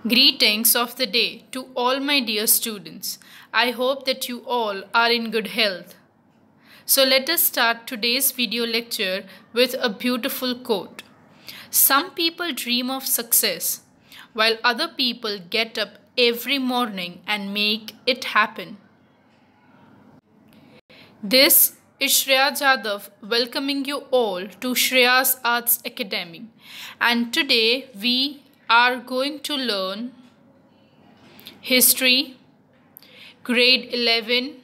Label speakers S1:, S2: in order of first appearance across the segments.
S1: Greetings of the day to all my dear students. I hope that you all are in good health. So let us start today's video lecture with a beautiful quote. Some people dream of success, while other people get up every morning and make it happen. This is Shreya Jadhav welcoming you all to Shreya's Arts Academy. And today we are going to learn History, Grade 11,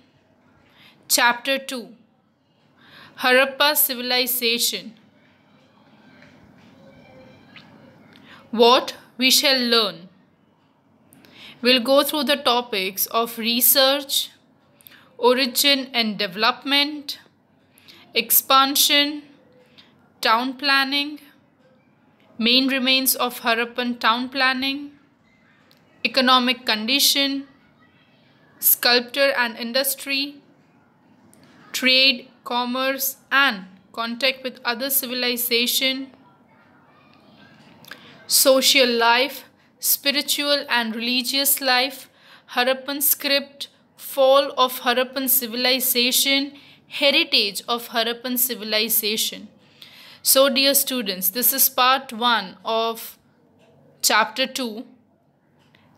S1: Chapter 2, Harappa Civilization. What we shall learn. We'll go through the topics of research, origin and development, expansion, town planning, main remains of Harappan town planning, economic condition, sculpture and industry, trade, commerce and contact with other civilization, social life, spiritual and religious life, Harappan script, fall of Harappan civilization, heritage of Harappan civilization. So dear students, this is part 1 of chapter 2.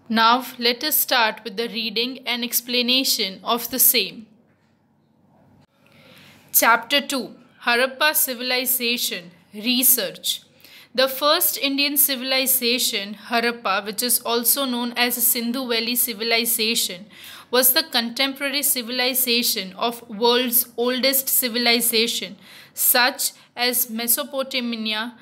S1: Now let us start with the reading and explanation of the same. Chapter 2, Harappa Civilization, Research. The first Indian civilization, Harappa, which is also known as Sindhu Valley Civilization, was the contemporary civilization of world's oldest civilization, such as Mesopotamia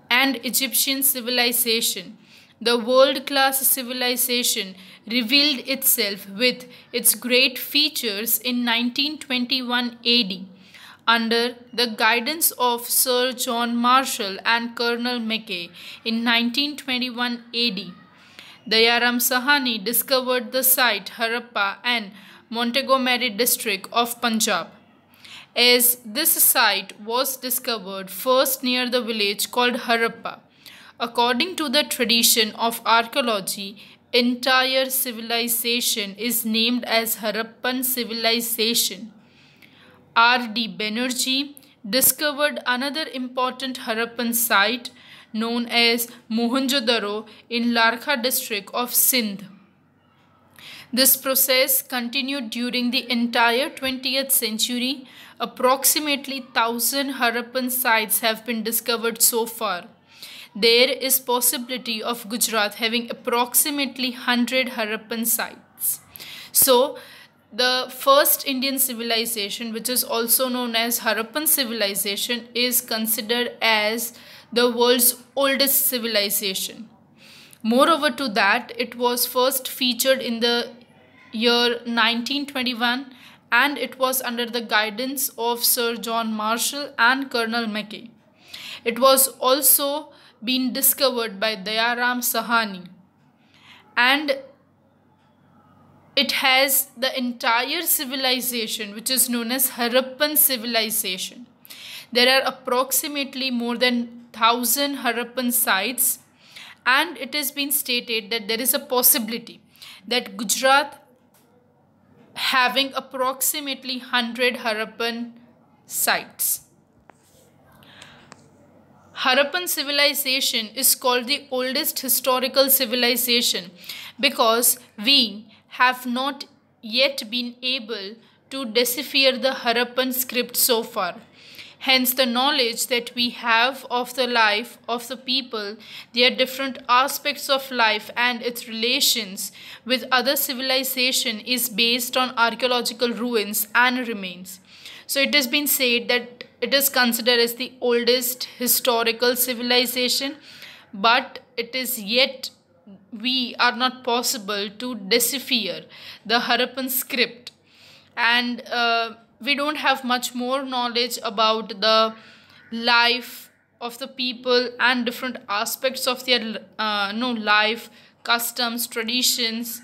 S1: and Egyptian civilization. The world-class civilization revealed itself with its great features in 1921 AD under the guidance of Sir John Marshall and Colonel Mackay. In 1921 AD, Dayaram Sahani discovered the site Harappa and Montgomery district of Punjab. As this site was discovered first near the village called Harappa, according to the tradition of archaeology, entire civilization is named as Harappan civilization. R.D. Banerjee discovered another important Harappan site known as Mohenjo-daro in Larkha district of Sindh. This process continued during the entire 20th century. Approximately 1,000 Harappan sites have been discovered so far. There is possibility of Gujarat having approximately 100 Harappan sites. So, the first Indian civilization, which is also known as Harappan civilization, is considered as the world's oldest civilization. Moreover to that, it was first featured in the year 1921 and it was under the guidance of Sir John Marshall and Colonel Mackay. It was also been discovered by Dayaram Sahani and it has the entire civilization which is known as Harappan civilization. There are approximately more than 1,000 Harappan sites and it has been stated that there is a possibility that Gujarat having approximately 100 Harappan sites. Harappan civilization is called the oldest historical civilization because we have not yet been able to decipher the Harappan script so far. Hence, the knowledge that we have of the life of the people, their different aspects of life and its relations with other civilization is based on archaeological ruins and remains. So, it has been said that it is considered as the oldest historical civilization, but it is yet we are not possible to decipher the Harappan script and we don't have much more knowledge about the life of the people and different aspects of their life, customs, traditions.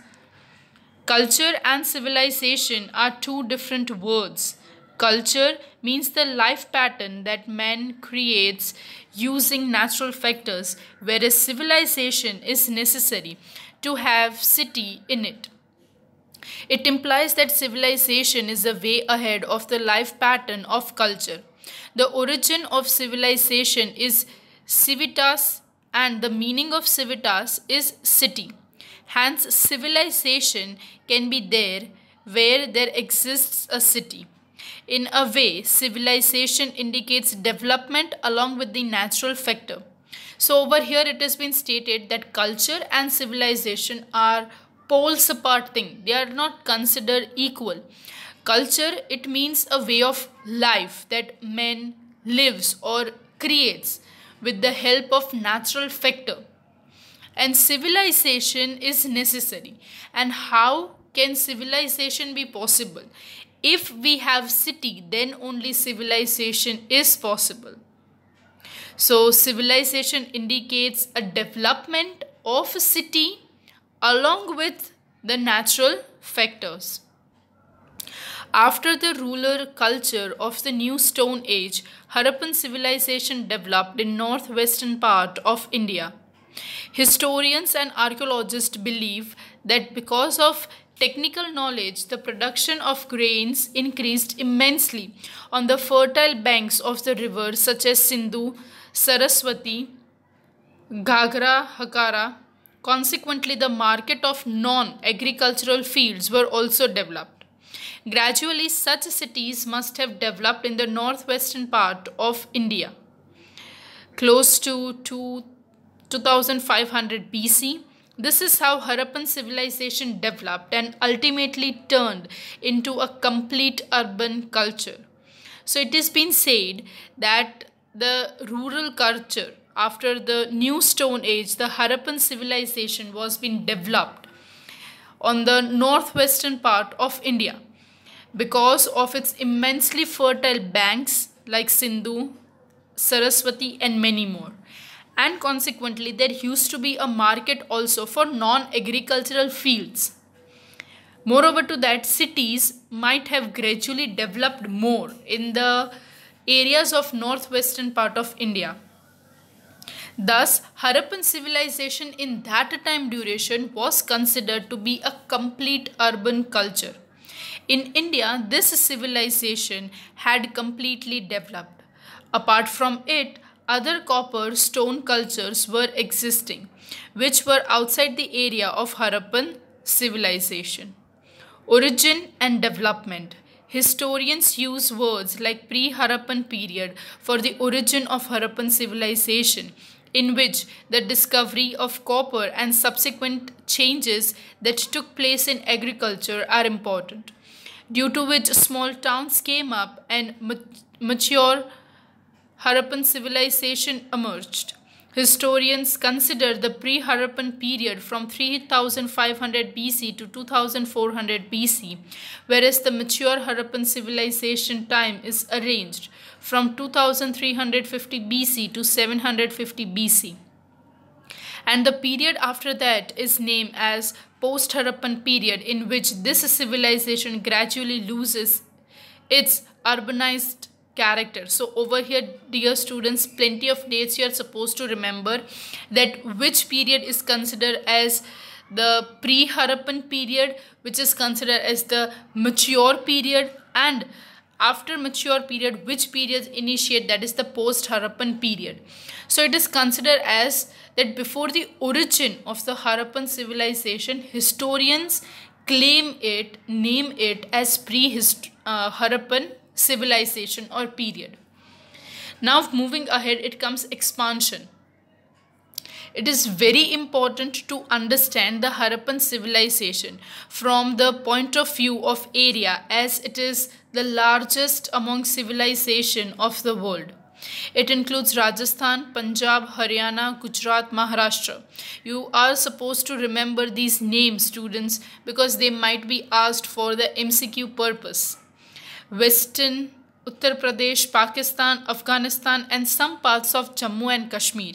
S1: Culture and civilization are two different words. Culture means the life pattern that man creates using natural factors, whereas civilization is necessary to have city in it. It implies that civilization is a way ahead of the life pattern of culture. The origin of civilization is civitas, and the meaning of civitas is city. Hence, civilization can be there where there exists a city. In a way, civilization indicates development along with the natural factor. So, over here it has been stated that culture and civilization are poles apart thing. They are not considered equal. Culture, it means a way of life that man lives or creates with the help of natural factor. And civilization is necessary. And how can civilization be possible? If we have city, then only civilization is possible. So civilization indicates a development of a city along with the natural factors. After the rural culture of the New Stone Age, Harappan civilization developed in northwestern part of India. Historians and archaeologists believe that because of technical knowledge, the production of grains increased immensely on the fertile banks of the rivers such as Sindhu, Saraswati, Ghagra, Hakara. Consequently, the market of non-agricultural fields were also developed. Gradually, such cities must have developed in the northwestern part of India. Close to 2500 BC, this is how Harappan civilization developed and ultimately turned into a complete urban culture. So it has been said that the rural culture after the New Stone Age, the Harappan civilization was being developed on the northwestern part of India because of its immensely fertile banks like Sindhu, Saraswati and many more. And consequently, there used to be a market also for non-agricultural fields. Moreover to that, cities might have gradually developed more in the areas of northwestern part of India. Thus, Harappan civilization in that time duration was considered to be a complete urban culture. In India, this civilization had completely developed. Apart from it, other copper stone cultures were existing, which were outside the area of Harappan civilization. Origin and development. Historians use words like pre-Harappan period for the origin of Harappan civilization, in which the discovery of copper and subsequent changes that took place in agriculture are important, due to which small towns came up and mature Harappan civilization emerged. Historians consider the pre-Harappan period from 3500 BC to 2400 BC, whereas the mature Harappan civilization time is arranged from 2350 BC to 750 BC. And the period after that is named as post-Harappan period, in which this civilization gradually loses its urbanized character. So over here, dear students, plenty of dates you are supposed to remember that which period is considered as the pre-Harappan period, which is considered as the mature period, and after mature period, which periods initiate, that is the post-Harappan period. So it is considered as that before the origin of the Harappan civilization, historians name it as pre-Harappan civilization or period. Now moving ahead, it comes expansion. It is very important to understand the Harappan civilization from the point of view of area, as it is the largest among civilization of the world. It includes Rajasthan, Punjab, Haryana, Gujarat, Maharashtra. You are supposed to remember these names, students, because they might be asked for the MCQ purpose. Western Uttar Pradesh, Pakistan, Afghanistan and some parts of Jammu and Kashmir.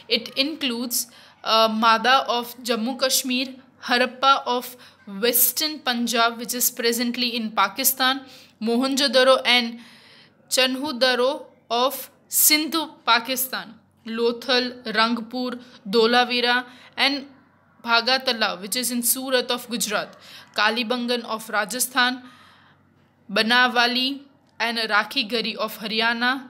S1: It includes Mada of Jammu Kashmir, Harappa of Western Punjab, which is presently in Pakistan, Mohenjo-daro and Chanhu-daro of Sindhu, Pakistan, Lothal, Rangpur, Dholavira, and Bhagatala, which is in Surat of Gujarat, Kalibangan of Rajasthan, Banawali and Rakhigari of Haryana,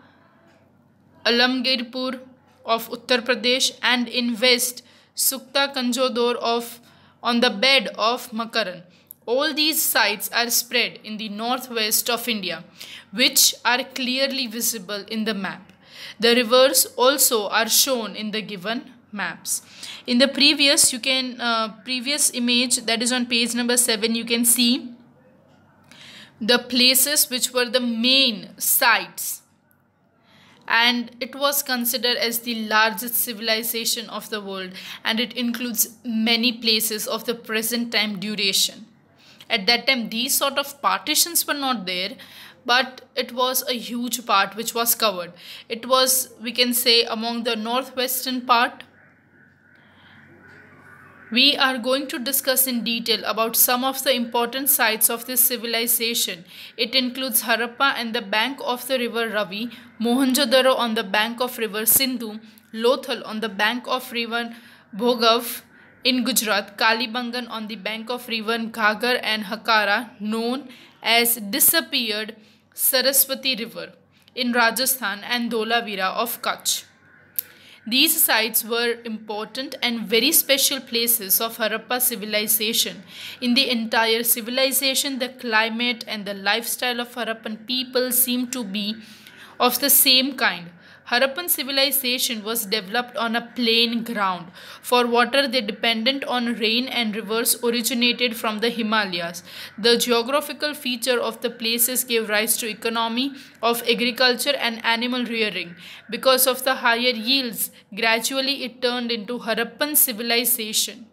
S1: Alamgirpur of Uttar Pradesh, and in west, Sukta Kanjodor of on the bed of Makaran. All these sites are spread in the northwest of India, which are clearly visible in the map. The rivers also are shown in the given maps. In the previous previous image, that is on page number 7, you can see the places which were the main sites, and it was considered as the largest civilization of the world, and it includes many places of the present time duration. At that time these sort of partitions were not there, but it was a huge part which was covered. It was, we can say, among the northwestern part. We are going to discuss in detail about some of the important sites of this civilization. It includes Harappa and the bank of the river Ravi, Mohenjo-daro on the bank of river Sindhu, Lothal on the bank of river Bhogav in Gujarat, Kalibangan on the bank of river Ghagar and Hakara, known as disappeared Saraswati River in Rajasthan, and Dholavira of Kutch. These sites were important and very special places of Harappa civilization. In the entire civilization, the climate and the lifestyle of Harappan people seem to be of the same kind. Harappan civilization was developed on a plain ground. For water, they depended on rain, and rivers originated from the Himalayas. The geographical feature of the places gave rise to economy of agriculture and animal rearing. Because of the higher yields, gradually it turned into Harappan civilization.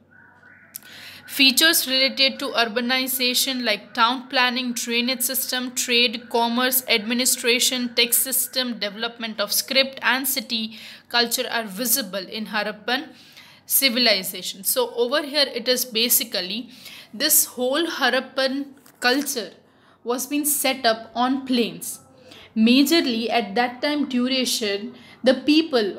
S1: Features related to urbanization like town planning, drainage system, trade, commerce, administration, tax system, development of script and city culture are visible in Harappan civilization. So over here it is basically this whole Harappan culture was being set up on plains. Majorly at that time duration, the people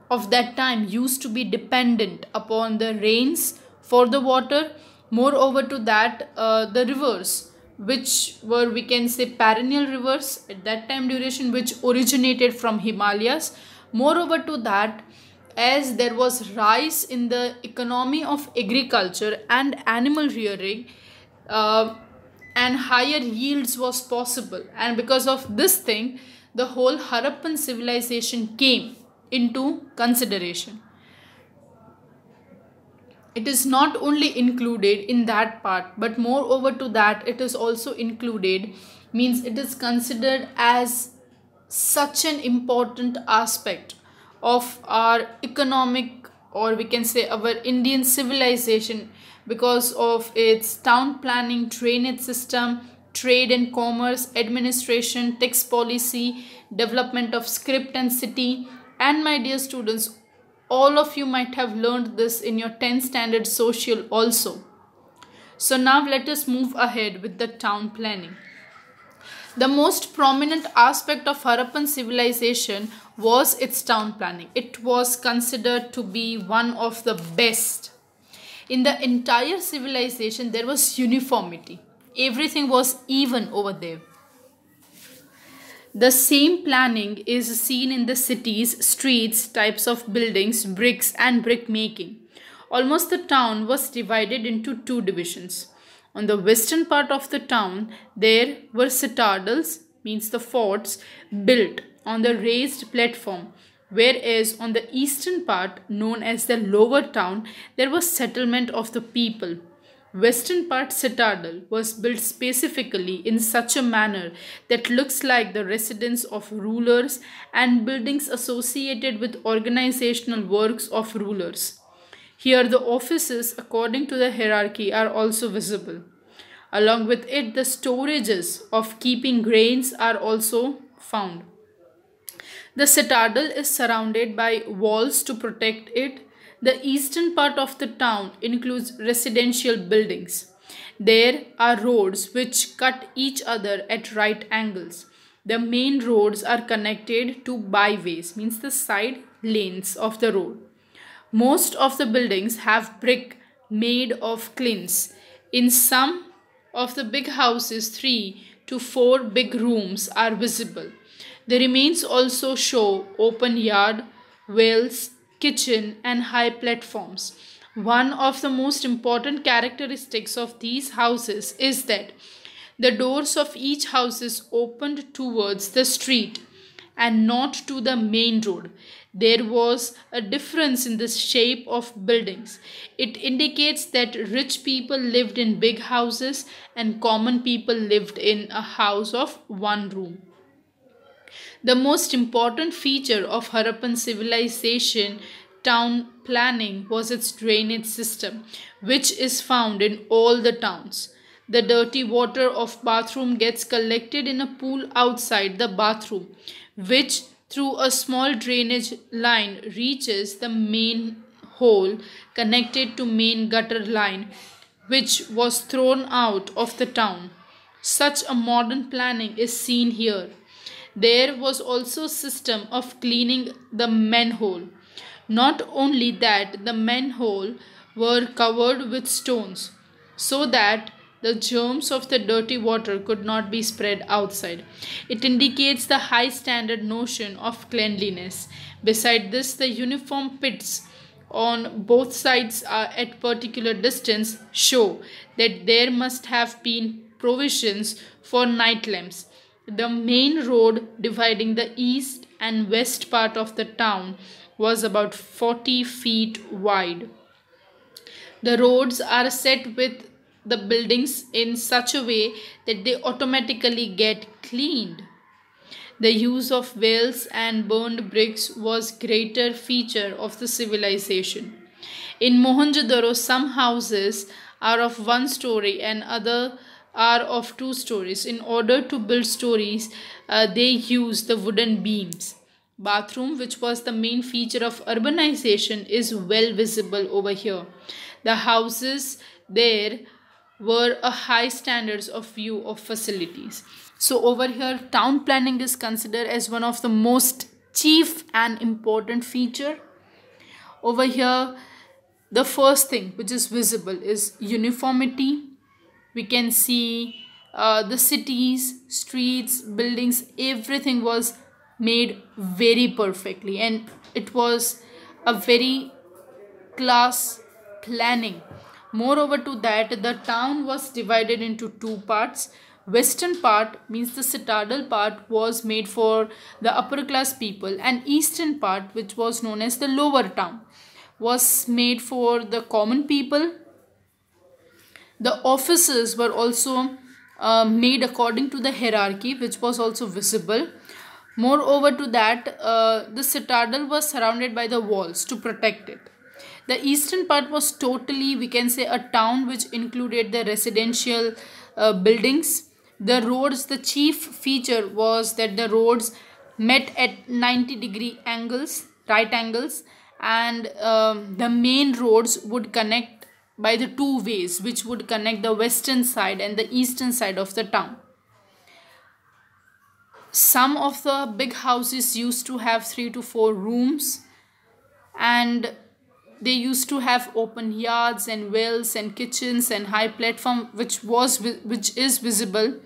S1: of that time used to be dependent upon the rains for the water. Moreover to that, the rivers which were, we can say, perennial rivers at that time duration, which originated from Himalayas. Moreover to that, as there was rise in the economy of agriculture and animal rearing, and higher yields was possible, and because of this thing the whole Harappan civilization came into consideration. It is not only included in that part, but moreover to that it is also included, means it is considered as such an important aspect of our economic, or we can say our Indian civilization, because of its town planning, drainage system, trade and commerce, administration, tax policy, development of script and city. And my dear students, all of you might have learned this in your 10th standard social also. So now let us move ahead with the town planning. The most prominent aspect of Harappan civilization was its town planning. It was considered to be one of the best. In the entire civilization, there was uniformity. Everything was even over there. The same planning is seen in the cities, streets, types of buildings, bricks and brick making. Almost the town was divided into two divisions. On the western part of the town, there were citadels, means the forts, built on the raised platform, whereas on the eastern part, known as the lower town, there was settlement of the people. Western part citadel was built specifically in such a manner that looks like the residence of rulers and buildings associated with organizational works of rulers. Here the offices according to the hierarchy are also visible. Along with it, the storages of keeping grains are also found. The citadel is surrounded by walls to protect it. The eastern part of the town includes residential buildings. There are roads which cut each other at right angles. The main roads are connected to byways, means the side lanes of the road. Most of the buildings have brick made of clins. In some of the big houses, 3 to 4 big rooms are visible. The remains also show open yard, wells, kitchen, and high platforms. One of the most important characteristics of these houses is that the doors of each house is opened towards the street and not to the main road. There was a difference in the shape of buildings. It indicates that rich people lived in big houses and common people lived in a house of one room. The most important feature of Harappan civilization town planning was its drainage system, which is found in all the towns. The dirty water of bathroom gets collected in a pool outside the bathroom, which through a small drainage line reaches the main hole connected to main gutter line, which was thrown out of the town. Such a modern planning is seen here. There was also a system of cleaning the manhole. Not only that, the manhole were covered with stones so that the germs of the dirty water could not be spread outside. It indicates the high standard notion of cleanliness. Beside this, the uniform pits on both sides are at particular distance show that there must have been provisions for night lamps. The main road dividing the east and west part of the town was about 40 feet wide. The roads are set with the buildings in such a way that they automatically get cleaned. The use of wells and burned bricks was greater feature of the civilization. In Mohenjo-daro, some houses are of one story and other are of 2 stories. In order to build stories, they use the wooden beams. Bathroom, which was the main feature of urbanization, is well visible over here. The houses there were a high standards of view of facilities. So over here, town planning is considered as one of the most chief and important feature. Over here, the first thing which is visible is uniformity. We can see the cities, streets, buildings, everything was made very perfectly, and it was a very class planning. Moreover to that, the town was divided into 2 parts. Western part means the citadel part was made for the upper class people, and eastern part, which was known as the lower town, was made for the common people. The offices were also made according to the hierarchy, which was also visible. Moreover to that, the citadel was surrounded by the walls to protect it. The eastern part was totally, we can say, a town which included the residential buildings. The roads, the chief feature was that the roads met at 90-degree angles, right angles, and the main roads would connect by the 2 ways, which would connect the western side and the eastern side of the town. Some of the big houses used to have 3 to 4 rooms, and they used to have open yards and wells and kitchens and high platform which is visible.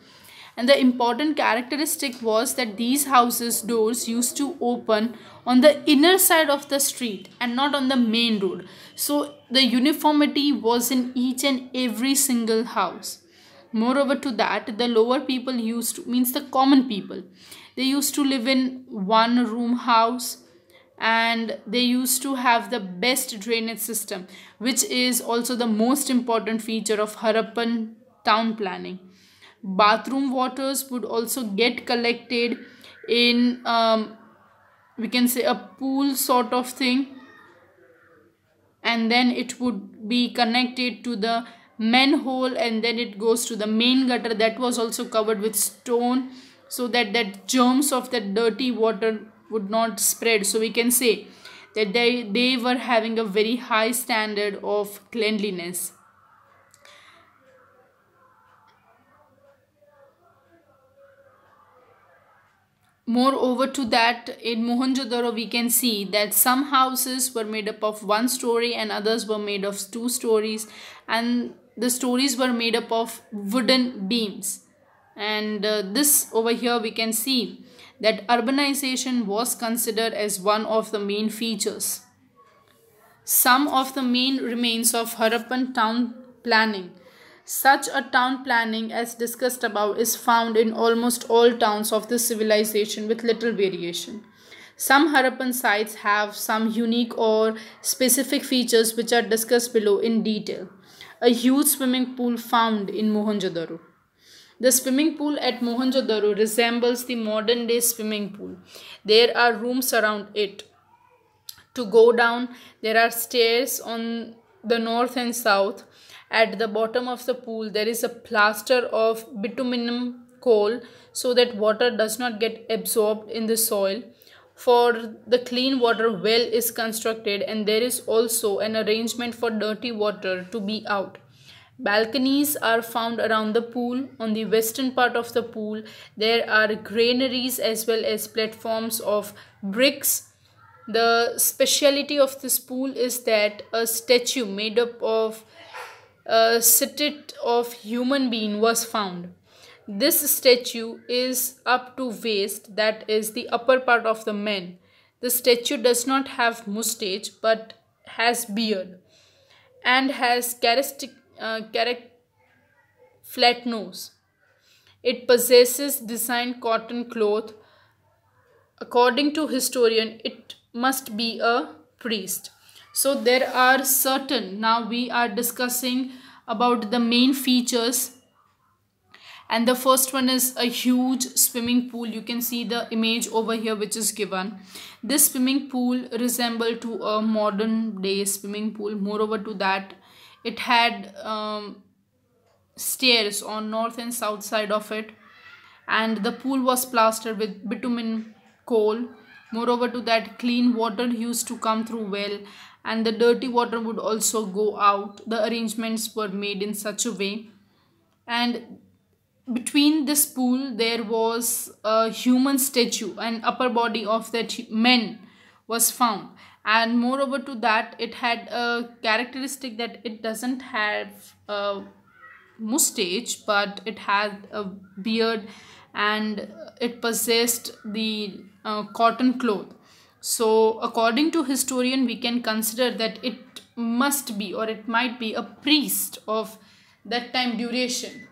S1: And the important characteristic was that these houses doors used to open on the inner side of the street and not on the main road. So the uniformity was in each and every single house. Moreover to that, the lower people used to, means the common people, they used to live in one room house, and they used to have the best drainage system, which is also the most important feature of Harappan town planning. Bathroom waters would also get collected in we can say a pool sort of thing, and then it would be connected to the manhole, and then it goes to the main gutter that was also covered with stone, so that germs of that dirty water would not spread. So we can say that they were having a very high standard of cleanliness. Moreover to that, in Mohenjo-daro we can see that some houses were made up of one story and others were made of two stories, and the stories were made up of wooden beams. And this over here we can see that urbanization was considered as one of the main features. Some of the main remains of Harappan town planning. Such a town planning as discussed above is found in almost all towns of this civilization with little variation. Some Harappan sites have some unique or specific features which are discussed below in detail. A huge swimming pool found in Mohenjo-daro. The swimming pool at Mohenjo-daro resembles the modern day swimming pool. There are rooms around it. To go down, there are stairs on the north and south. At the bottom of the pool, there is a plaster of bituminum coal so that water does not get absorbed in the soil. For the clean water, well is constructed, and there is also an arrangement for dirty water to be out. Balconies are found around the pool. On the western part of the pool, there are granaries as well as platforms of bricks. The speciality of this pool is that a statue made up of a silhouette of human being was found. This statue is up to waist, that is the upper part of the man. The statue does not have mustache but has beard and has flat nose. It possesses designed cotton cloth. According to historian, it must be a priest. So there are certain, now we are discussing about the main features, and the first one is a huge swimming pool. You can see the image over here which is given. This swimming pool resembled to a modern day swimming pool. Moreover to that, it had stairs on north and south side of it, and the pool was plastered with bitumen coal. Moreover to that, clean water used to come through well, and the dirty water would also go out. The arrangements were made in such a way, and between this pool there was a human statue, an upper body of that man was found. And moreover to that, it had a characteristic that it doesn't have a mustache but it had a beard, and it possessed the cotton cloth. So according to historian, we can consider that it must be or it might be a priest of that time duration.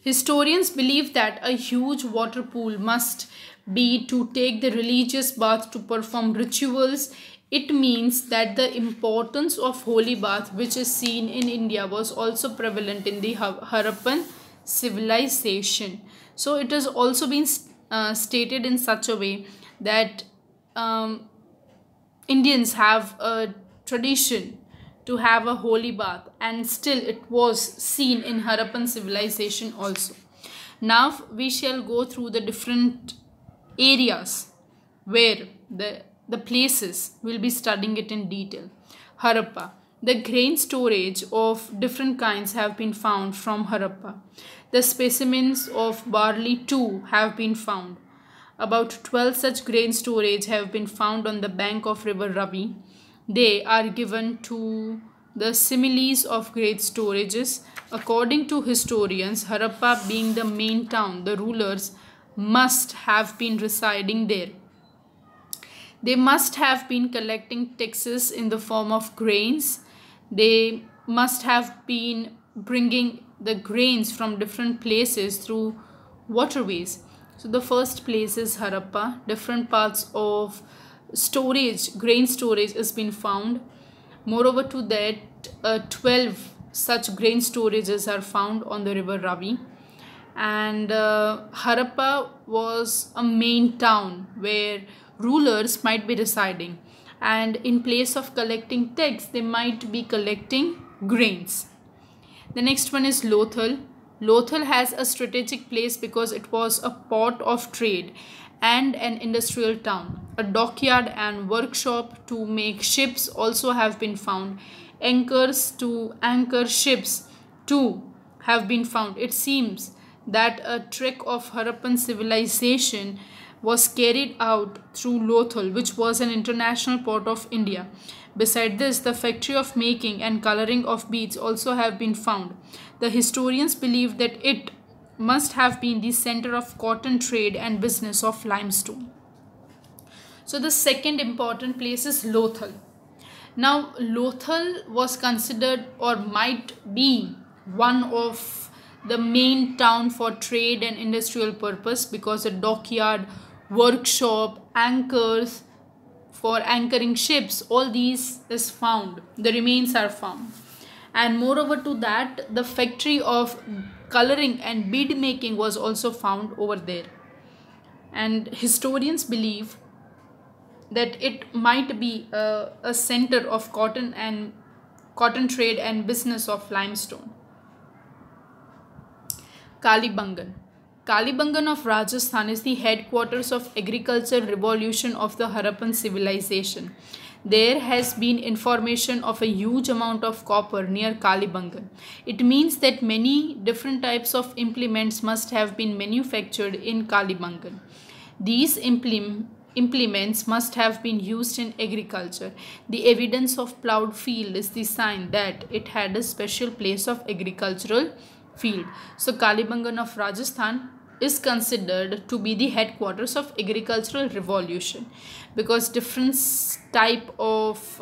S1: Historians believe that a huge water pool must be to take the religious bath to perform rituals. It means that the importance of holy bath, which is seen in India, was also prevalent in the Harappan civilization. So it has also been stated in such a way that Indians have a tradition to have a holy bath, and still it was seen in Harappan civilization also. Now we shall go through the different areas where the places will be studying it in detail. Harappa. The grain storage of different kinds have been found from Harappa. The specimens of barley too have been found. About 12 such grain storage have been found on the bank of river Ravi. They are given to the similes of grain storages. According to historians, Harappa being the main town, the rulers must have been residing there. They must have been collecting taxes in the form of grains. They must have been bringing the grains from different places through waterways. So the first place is Harappa. Different parts of storage, grain storage has been found. Moreover to that, 12 such grain storages are found on the river Ravi. And Harappa was a main town where rulers might be residing, and in place of collecting tax, they might be collecting grains. The next one is Lothal. Lothal has a strategic place because it was a port of trade and an industrial town. A dockyard and workshop to make ships also have been found. Anchors to anchor ships too have been found. It seems that a trek of Harappan civilization was carried out through Lothal, which was an international port of India. Beside this, the factory of making and coloring of beads also have been found. The historians believe that it must have been the center of cotton trade and business of limestone. So the second important place is Lothal. Now, Lothal was considered or might be one of the main town for trade and industrial purpose because a dockyard, workshop, anchors for anchoring ships, all these is found. The remains are found. And moreover to that, the factory of coloring and bead making was also found over there. And historians believe that it might be a center of cotton trade and business of limestone. Kalibangan. Kalibangan of Rajasthan is the headquarters of agriculture revolution of the Harappan civilization. There has been information of a huge amount of copper near Kalibangan. It means that many different types of implements must have been manufactured in Kalibangan. These implements must have been used in agriculture. The evidence of plowed field is the sign that it had a special place of agricultural field. So Kalibangan of Rajasthan is considered to be the headquarters of agricultural revolution because different type of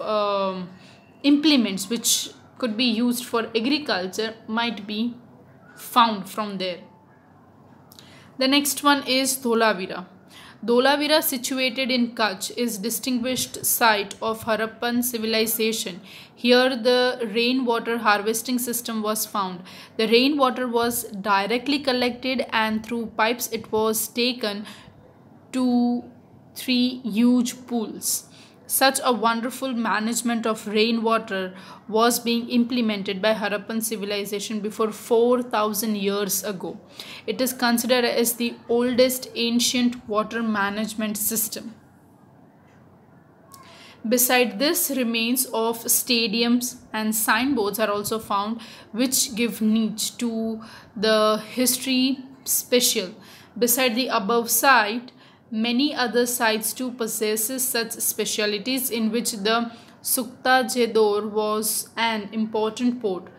S1: implements which could be used for agriculture might be found from there. The next one is Dholavira. Dholavira, situated in Kutch, is distinguished site of Harappan civilization. Here the rainwater harvesting system was found. The rainwater was directly collected and through pipes it was taken to 3 huge pools. Such a wonderful management of rainwater was being implemented by Harappan civilization before 4,000 years ago. It is considered as the oldest ancient water management system. Beside this, remains of stadiums and signboards are also found which give niche to the history special. Beside the above site, many other sites too possesses such specialities in which the Sukta Jedor was an important port.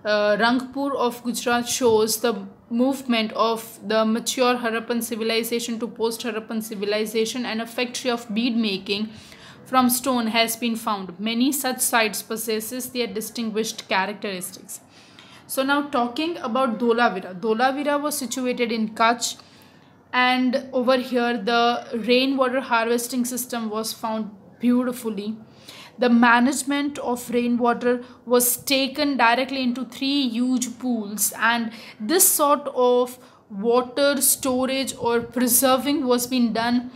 S1: Rangpur of Gujarat shows the movement of the mature Harappan civilization to post-Harappan civilization, and a factory of bead making from stone has been found. Many such sites possesses their distinguished characteristics. So now talking about Dholavira. Dholavira was situated in Kutch, and over here the rainwater harvesting system was found beautifully. The management of rainwater was taken directly into 3 huge pools, and this sort of water storage or preserving was being done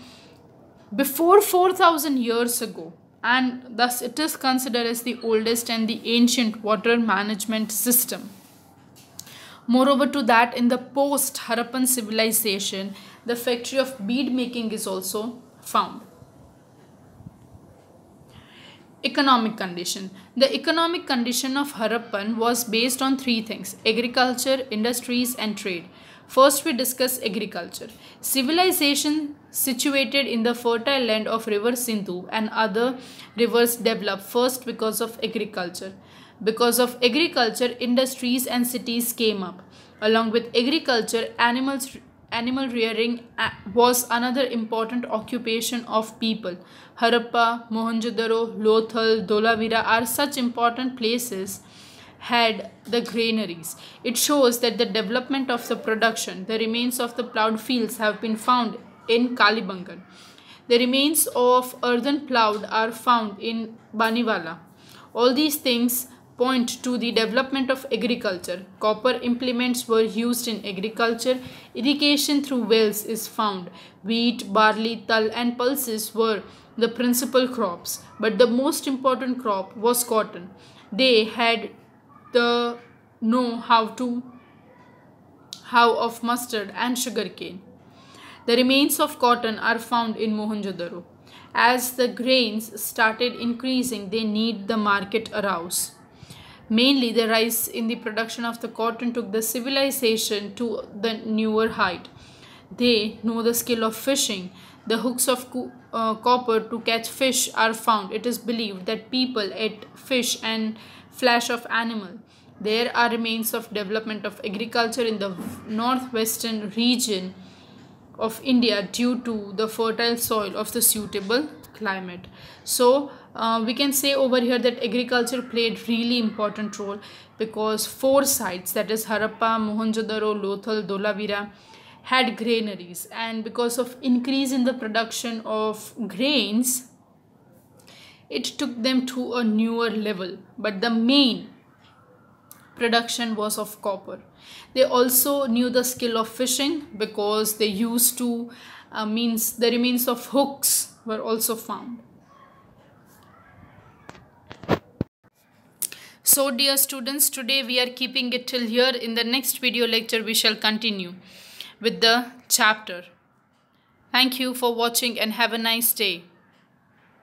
S1: before 4,000 years ago, and thus it is considered as the oldest and the ancient water management system. Moreover to that, in the post-Harappan civilization, the factory of bead making is also found. Economic condition. The economic condition of Harappan was based on 3 things: agriculture, industries and trade. First we discuss agriculture. Civilization situated in the fertile land of river Sindhu and other rivers developed first because of agriculture. Because of agriculture, industries and cities came up. Along with agriculture, animal rearing was another important occupation of people. Harappa, Mohenjo-daro, Lothal, Dholavira are such important places had the granaries. It shows that the development of the production, the remains of the ploughed fields have been found in Kalibangan. The remains of earthen ploughed are found in Baniwala. All these things point to the development of agriculture. Copper implements were used in agriculture. Irrigation through wells is found. Wheat, barley, tal and pulses were the principal crops, but the most important crop was cotton. They had the know-how of mustard and sugarcane. The remains of cotton are found in Mohenjo-daro. As the grains started increasing, they need the market arouse. Mainly, the rise in the production of the cotton took the civilization to the newer height. They know the skill of fishing. The hooks of copper to catch fish are found. It is believed that people ate fish and flesh of animal. There are remains of development of agriculture in the northwestern region of India due to the fertile soil of the suitable climate. So we can say over here that agriculture played really important role, because four sites, that is Harappa, Mohenjo-daro, Lothal, Dholavira, had granaries, and because of increase in the production of grains, it took them to a newer level. But the main production was of copper. They also knew the skill of fishing, because they used to means the remains of hooks were also found. So dear students, today we are keeping it till here. In the next video lecture we shall continue with the chapter. Thank you for watching and have a nice day.